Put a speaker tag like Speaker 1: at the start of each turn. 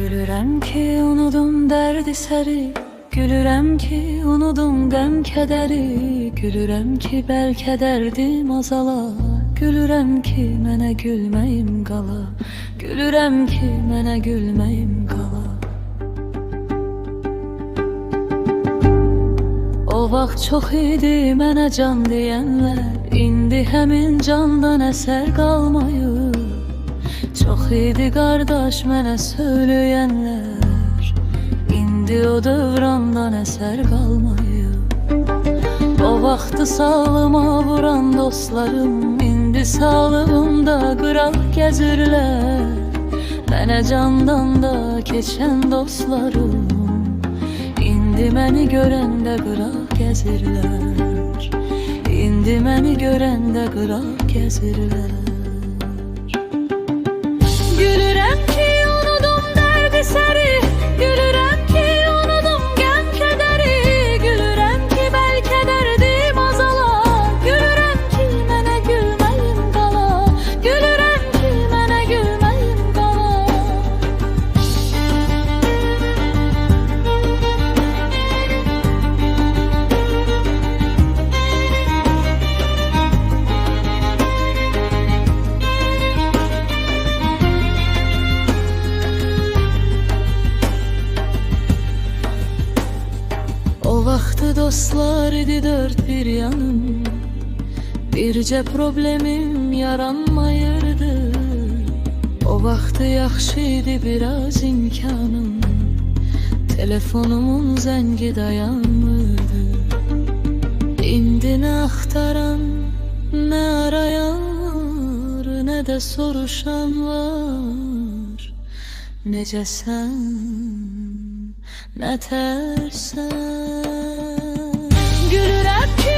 Speaker 1: Gülürəm ki, unudum dərdi səri, gülürəm ki, unudum qəm kədəri, gülürəm ki, bəlkə dərdim azala, gülürəm ki, mənə gülməyim qala, gülürəm ki, mənə gülməyim qala. O vaxt çox idi mənə can deyənlər, indi həmin candan əsər qalmayıb. Çox idi qardaş mənə söyləyənlər, indi o dövrandan əsər qalmayıb. O vaxtı sağlıma vuran dostlarım, indi sağlığımda qıraq gəzirlər. Mənə candan da keçən dostlarım, indi məni görəndə qıraq gəzirlər. İndi məni görəndə qıraq gəzirlər. Gülürəm ki, unudum dərdi səri, gülürəm ki, unudum qəm kədəri, gülürəm ki, bəlkə dərdim azalar, gülürəm ki, mənə gülməyim qala, gülürəm ki, mənə gülməyim qala. O vaxtı dostlar idi dört bir yanım, bircə problemim yaranmayırdı. O vaxtı yaxşı idi biraz imkanım, telefonumun zəngi dayanmırdı. İndi nə axtaran, nə arayan, nə də soruşan var. Necəsən, nə tərsən? Gülürəm ki,